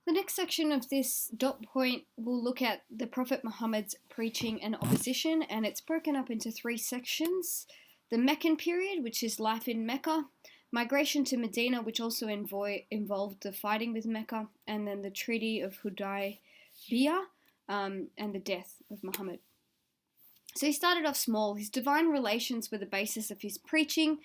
The next section of this dot point will look at the Prophet Muhammad's preaching and opposition, and it's broken up into three sections. The Meccan period, which is life in Mecca, migration to Medina, which also involved the fighting with Mecca, and then the Treaty of Hudaybiyah, and the death of Muhammad. So he started off small. His divine relations were the basis of his preaching.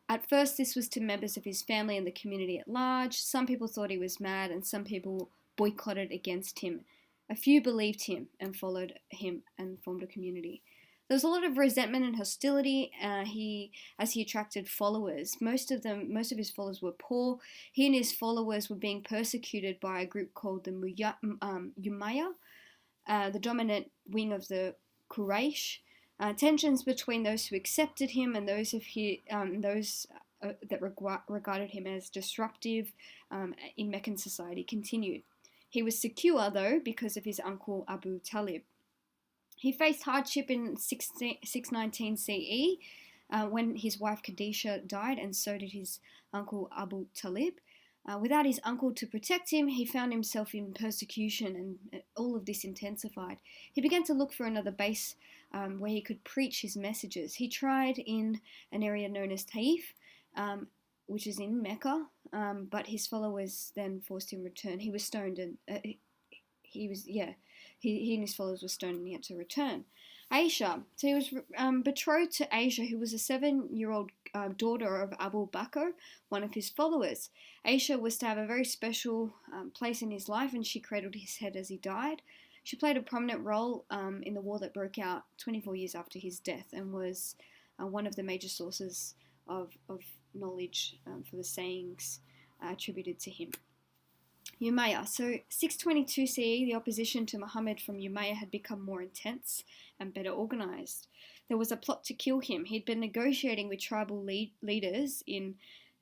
At first, this was to members of his family and the community at large. Some people thought he was mad, and some people boycotted against him. A few believed him and followed him and formed a community. There was a lot of resentment and hostility as he attracted followers. Most of his followers were poor. He and his followers were being persecuted by a group called the Umayyah, the dominant wing of the Quraysh. Tensions between those who accepted him and those that regarded him as disruptive in Meccan society continued. He was secure, though, because of his uncle Abu Talib. He faced hardship in 619 CE when his wife Khadijah died, and so did his uncle Abu Talib. Without his uncle to protect him, he found himself in persecution, and all of this intensified. He began to look for another base where he could preach his messages. He tried in an area known as Taif, which is in Mecca, but his followers then forced him to return. He was stoned, and he and his followers were stoned, and he had to return. Aisha, so he was betrothed to Aisha, who was a 7-year-old daughter of Abu Bakr, one of his followers. Aisha was to have a very special place in his life, and she cradled his head as he died. She played a prominent role in the war that broke out 24 years after his death, and was one of the major sources of knowledge for the sayings attributed to him. Umayyah. So 622 CE, the opposition to Muhammad from Umayyah had become more intense and better organized. There was a plot to kill him. He'd been negotiating with tribal leaders in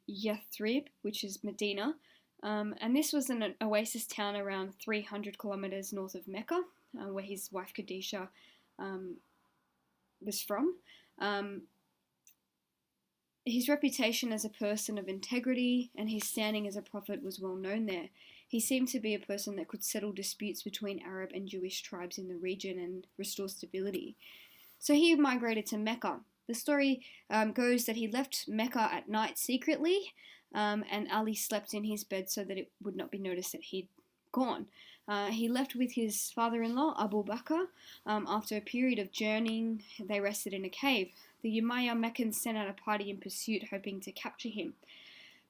Yathrib, which is Medina, and this was an oasis town around 300 kilometers north of Mecca, where his wife Khadijah was from. His reputation as a person of integrity and his standing as a prophet was well known there. He seemed to be a person that could settle disputes between Arab and Jewish tribes in the region and restore stability. So he migrated to Mecca. The story goes that he left Mecca at night secretly, and Ali slept in his bed so that it would not be noticed that he'd gone. He left with his father-in-law, Abu Bakr. After a period of journeying, they rested in a cave. The Umayyah Meccans sent out a party in pursuit, hoping to capture him.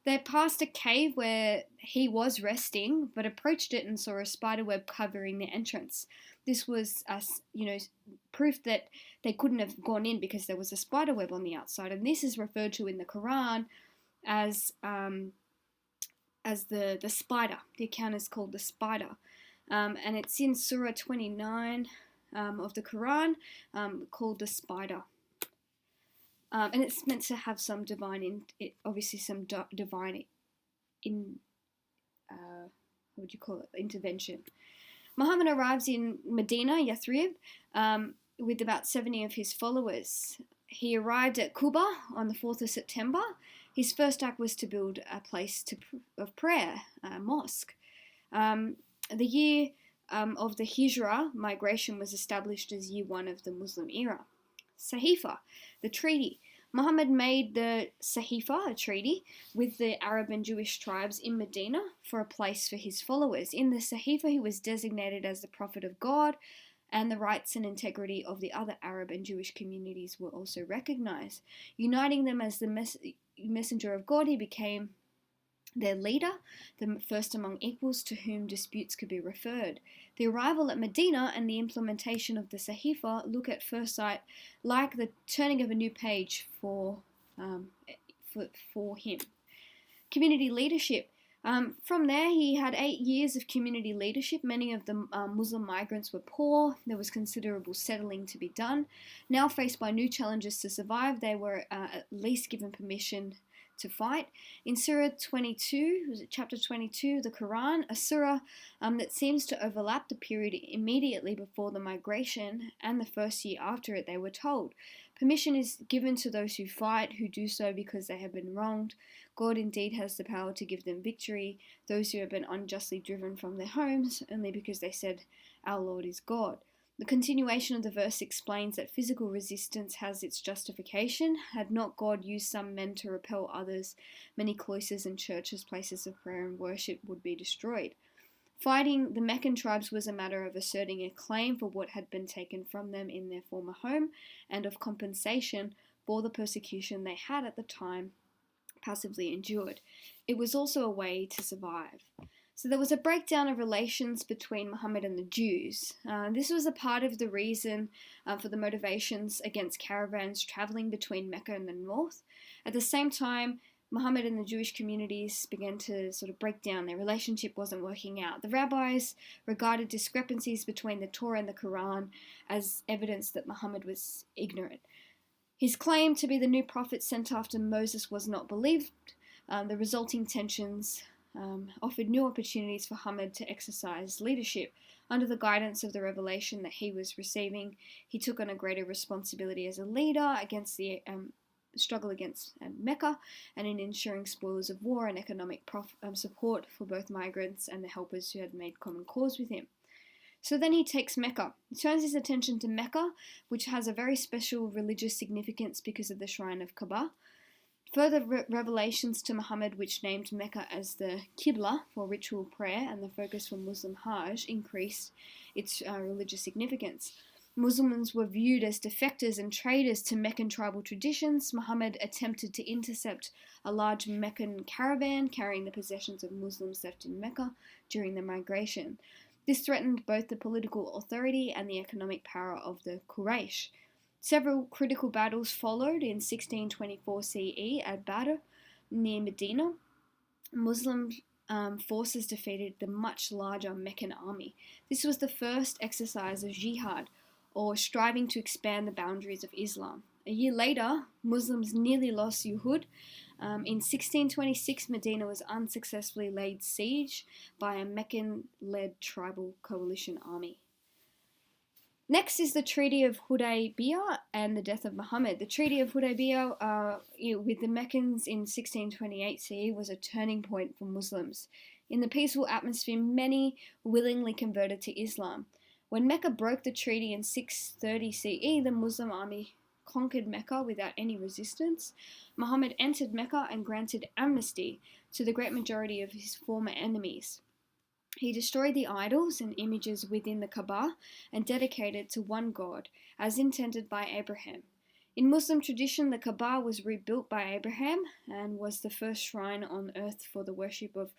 They passed a cave where he was resting, but approached it and saw a spiderweb covering the entrance. This was, proof that they couldn't have gone in because there was a spiderweb on the outside, and this is referred to in the Quran as the spider. The account is called the spider, and it's in Surah 29 of the Quran, called the spider. And it's meant to have some divine, intervention. Muhammad arrives in Medina, Yathrib, with about 70 of his followers. He arrived at Quba on the 4th of September. His first act was to build a place of prayer, a mosque. The year of the Hijrah migration was established as year 1 of the Muslim era. Sahifa, the treaty. Muhammad made the Sahifa, a treaty, with the Arab and Jewish tribes in Medina for a place for his followers. In the Sahifa, he was designated as the prophet of God, and the rights and integrity of the other Arab and Jewish communities were also recognized. Uniting them as the messenger of God, he became their leader, the first among equals to whom disputes could be referred. The arrival at Medina and the implementation of the Sahifa look at first sight like the turning of a new page for him. Community leadership. From there, he had 8 years of community leadership. Many of the Muslim migrants were poor. There was considerable settling to be done. Now faced by new challenges to survive, they were at least given permission to fight. In Surah 22, chapter 22, the Quran, a surah that seems to overlap the period immediately before the migration and the first year after it, they were told, Permission is given to those who fight, who do so because they have been wronged. God indeed has the power to give them victory, those who have been unjustly driven from their homes, only because they said, "Our Lord is God." The continuation of the verse explains that physical resistance has its justification. Had not God used some men to repel others, many cloisters and churches, places of prayer and worship, would be destroyed. Fighting the Meccan tribes was a matter of asserting a claim for what had been taken from them in their former home, and of compensation for the persecution they had at the time passively endured. It was also a way to survive. So there was a breakdown of relations between Muhammad and the Jews. This was a part of the reason for the motivations against caravans traveling between Mecca and the north. At the same time, Muhammad and the Jewish communities began to sort of break down. Their relationship wasn't working out. The rabbis regarded discrepancies between the Torah and the Quran as evidence that Muhammad was ignorant. His claim to be the new prophet sent after Moses was not believed. The resulting tensions offered new opportunities for Muhammad to exercise leadership. Under the guidance of the revelation that he was receiving, he took on a greater responsibility as a leader against the struggle against Mecca, and in ensuring spoils of war and economic support for both migrants and the helpers who had made common cause with him. So then he takes Mecca. He turns his attention to Mecca, which has a very special religious significance because of the shrine of Kaaba. Further revelations to Muhammad, which named Mecca as the Qibla for ritual prayer and the focus for Muslim Hajj, increased its religious significance. Muslims were viewed as defectors and traitors to Meccan tribal traditions. Muhammad attempted to intercept a large Meccan caravan carrying the possessions of Muslims left in Mecca during the migration. This threatened both the political authority and the economic power of the Quraysh. Several critical battles followed in 1624 CE at Badr near Medina. Muslim forces defeated the much larger Meccan army. This was the first exercise of jihad, or striving to expand the boundaries of Islam. A year later, Muslims nearly lost Uhud. In 1626, Medina was unsuccessfully laid siege by a Meccan-led tribal coalition army. Next is the Treaty of Hudaybiyah and the death of Muhammad. The Treaty of Hudaybiyah with the Meccans in 1628 CE was a turning point for Muslims. In the peaceful atmosphere, many willingly converted to Islam. When Mecca broke the treaty in 630 CE, the Muslim army conquered Mecca without any resistance. Muhammad entered Mecca and granted amnesty to the great majority of his former enemies. He destroyed the idols and images within the Kaaba and dedicated to one God, as intended by Abraham. In Muslim tradition, the Kaaba was rebuilt by Abraham and was the first shrine on earth for the worship of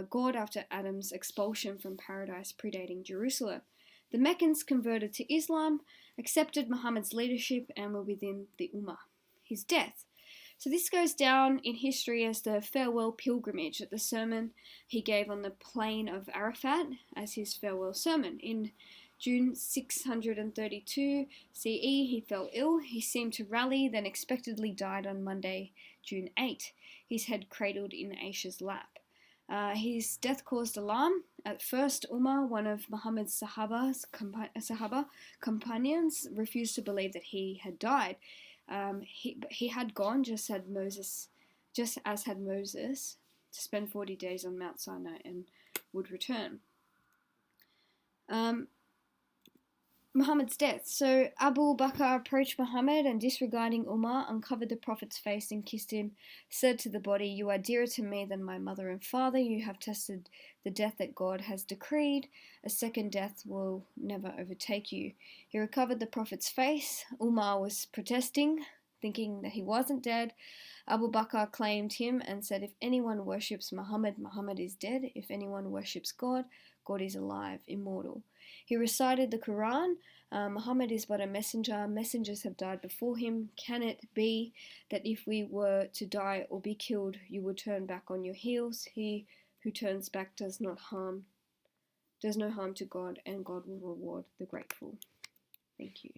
God after Adam's expulsion from paradise predating Jerusalem. The Meccans converted to Islam, accepted Muhammad's leadership, and were within the Ummah. His death. So this goes down in history as the farewell pilgrimage, at the sermon he gave on the plain of Arafat as his farewell sermon. In June 632 CE, he fell ill. He seemed to rally, then expectedly died on Monday, June 8, his head cradled in Aisha's lap. His death caused alarm. At first, Umar, one of Muhammad's Sahaba companions, refused to believe that he had died. He had gone, just as had Moses, to spend 40 days on Mount Sinai and would return. Muhammad's death. So Abu Bakr approached Muhammad and, disregarding Umar, uncovered the Prophet's face and kissed him, said to the body, "You are dearer to me than my mother and father. You have tested the death that God has decreed. A second death will never overtake you." He recovered the Prophet's face. Umar was protesting, thinking that he wasn't dead. Abu Bakr claimed him and said, "If anyone worships Muhammad, Muhammad is dead. If anyone worships God, God is alive, immortal." He recited the Quran. Muhammad is but a messenger. Messengers have died before him. Can it be that if we were to die or be killed, you would turn back on your heels? He who turns back does no harm to God, and God will reward the grateful. Thank you.